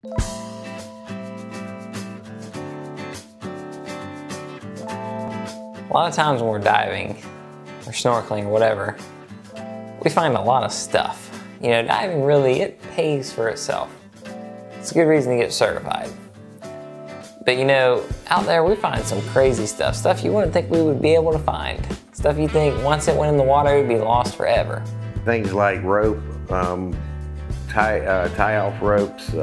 A lot of times when we're diving or snorkeling or whatever, we find a lot of stuff. You know, diving really, it pays for itself. It's a good reason to get certified. But you know, out there we find some crazy stuff. Stuff you wouldn't think we would be able to find. Stuff you think once it went in the water, it would be lost forever. Things like rope, tie-off ropes,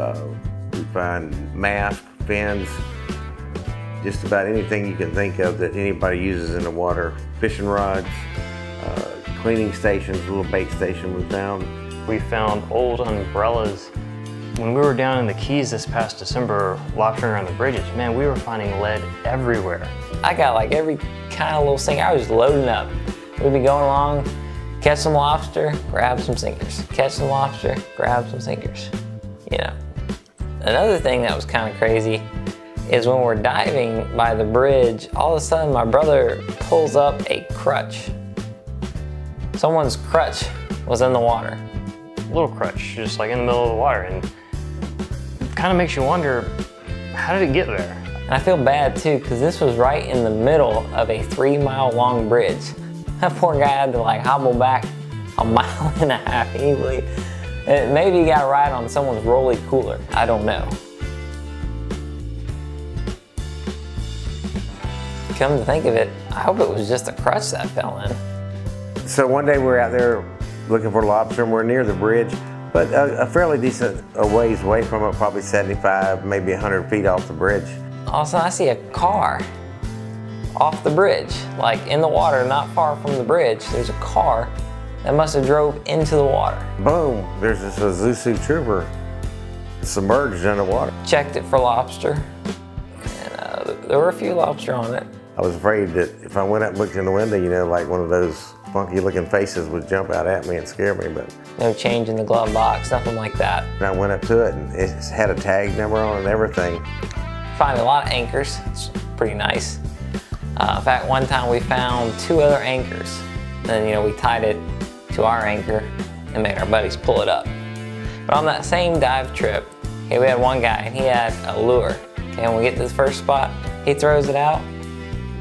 we find masks, fins, just about anything you can think of that anybody uses in the water. Fishing rods, cleaning stations, a little bait station we found. We found old umbrellas. When we were down in the Keys this past December, lobstering around the bridges, man, we were finding lead everywhere. I got like every kind of little thing. I was just loading up. We'd be going along, catch some lobster, grab some sinkers. Catch some lobster, grab some sinkers. You know. Another thing that was kind of crazy is when we're diving by the bridge, all of a sudden my brother pulls up a crutch. Someone's crutch was in the water. A little crutch, just like in the middle of the water, and it kind of makes you wonder, how did it get there? And I feel bad too, because this was right in the middle of a 3-mile long bridge. That poor guy had to like hobble back a mile and a half easily. Maybe he got a ride on someone's rolly cooler, I don't know. Come to think of it, I hope it was just a crutch that fell in. So one day we were out there looking for lobster, and we're near the bridge, but a fairly decent ways away from it, probably 75, maybe 100 feet off the bridge. All of a sudden I see a car off the bridge, like in the water, not far from the bridge. There's a car that must have drove into the water. Boom, there's this Isuzu Trooper submerged underwater. Checked it for lobster, and there were a few lobster on it. I was afraid that if I went up and looked in the window, you know, like one of those funky looking faces would jump out at me and scare me, but no change in the glove box, nothing like that. And I went up to it and it had a tag number on it and everything. Found a lot of anchors, it's pretty nice. In fact, one time we found 2 other anchors. And you know, we tied it to our anchor and made our buddies pull it up. But on that same dive trip, okay, we had one guy and he had a lure. Okay, when we get to the first spot, he throws it out.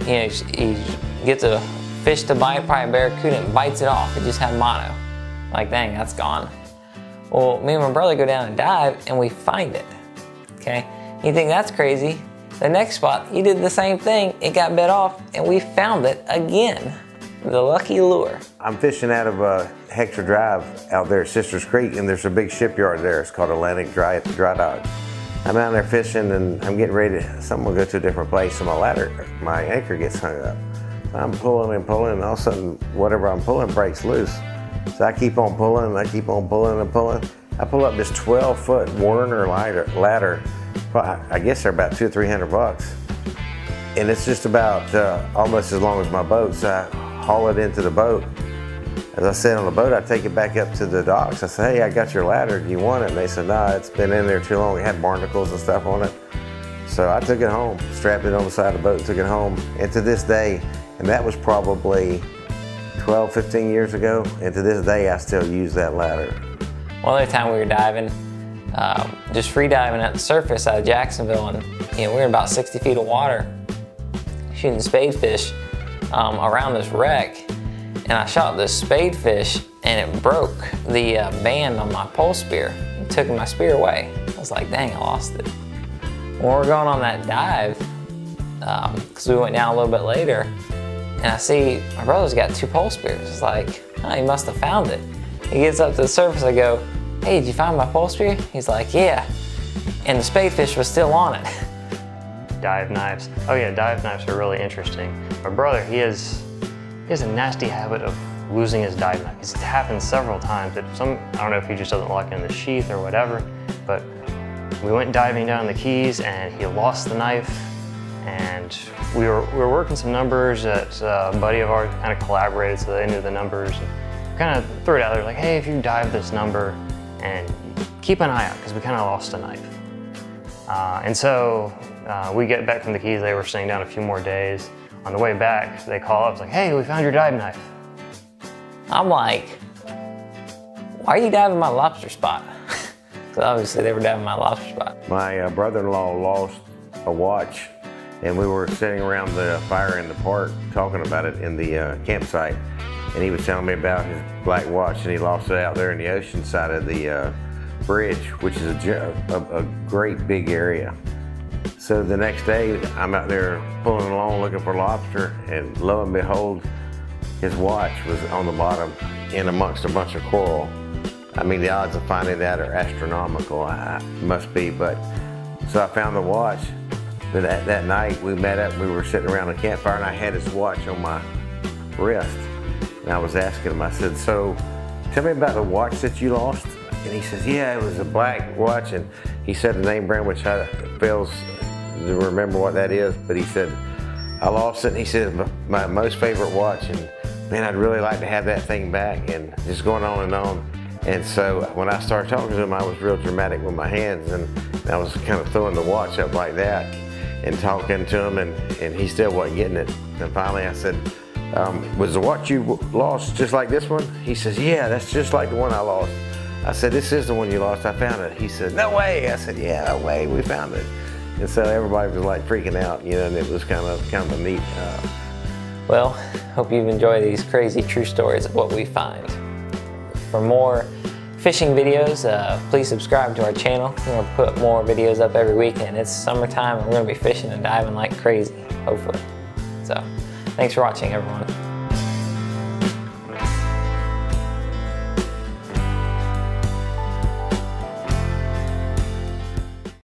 You know, he gets a fish to bite, probably a barracuda, and bites it off. It just had mono. Like, dang, that's gone. Well, me and my brother go down and dive, and we find it, okay? You think that's crazy. The next spot, he did the same thing. It got bit off, and we found it again. The lucky lure. I'm fishing out of Hector Drive out there at Sisters Creek, and there's a big shipyard there. It's called Atlantic Dry Dock. I'm out there fishing, and I'm getting ready to, someone will go to a different place, and my anchor gets hung up. I'm pulling and pulling, and all of a sudden, whatever I'm pulling breaks loose. So I keep on pulling, and I keep on pulling and pulling. I pull up this 12-foot Werner ladder. I guess they're about $200 or $300. And it's just about almost as long as my boat, so I haul it into the boat. As I said on the boat, I take it back up to the docks. I say, hey, I got your ladder, do you want it? And they said, nah, it's been in there too long. It had barnacles and stuff on it. So I took it home, strapped it on the side of the boat, took it home. And to this day, and that was probably 12, 15 years ago, and to this day, I still use that ladder. One other time we were diving, just free diving at the surface out of Jacksonville, and you know, we were about 60 feet of water, shooting spadefish around this wreck. And I shot this spadefish, and it broke the band on my pole spear. It took my spear away. I was like, dang, I lost it. When we're going on that dive, because we went down a little bit later, and I see my brother's got 2 pole spears. It's like, oh, he must have found it. He gets up to the surface, I go, hey, did you find my pole spear? He's like, yeah. And the spadefish was still on it. Dive knives. Oh yeah, dive knives are really interesting. My brother, he has a nasty habit of losing his dive knife. It's happened several times. I don't know if he just doesn't lock it in the sheath or whatever, but we went diving down the Keys and he lost the knife, and we were working some numbers that a buddy of ours kind of collaborated, so they knew the numbers. And kind of threw it out there like, hey, if you dive this number, and keep an eye out, because we kind of lost a knife. And so we get back from the Keys, they were staying down a few more days. On the way back, they call up, it's like, hey, we found your dive knife. I'm like, why are you diving my lobster spot? because obviously they were down in my lobster spot. My brother-in-law lost a watch, and we were sitting around the fire in the park talking about it in the campsite, and he was telling me about his black watch, and he lost it out there in the ocean side of the bridge, which is a great big area. So the next day, I'm out there pulling along looking for lobster, and lo and behold, his watch was on the bottom in amongst a bunch of coral. I mean, the odds of finding that are astronomical, must be, but so I found the watch. But that night we met up, we were sitting around a campfire, and I had his watch on my wrist. And I was asking him, I said, so tell me about the watch that you lost. And he says, yeah, it was a black watch. And he said the name brand, which fails to remember what that is, but he said, I lost it. And he said, my most favorite watch. And man, I'd really like to have that thing back, and just going on and on. And so when I started talking to him, I was real dramatic with my hands, and I was kind of throwing the watch up like that and talking to him, and he still wasn't getting it. And finally I said, was the watch you lost just like this one? He says, yeah, that's just like the one I lost. I said, this is the one you lost, I found it. He said, no way. I said, yeah, no way, we found it. And so everybody was like freaking out, you know, and it was kind of a neat. Well, hope you've enjoyed these crazy true stories of what we find. For more fishing videos, please subscribe to our channel. We're going to put more videos up every week, and it's summertime and we're going to be fishing and diving like crazy, hopefully. So, thanks for watching, everyone.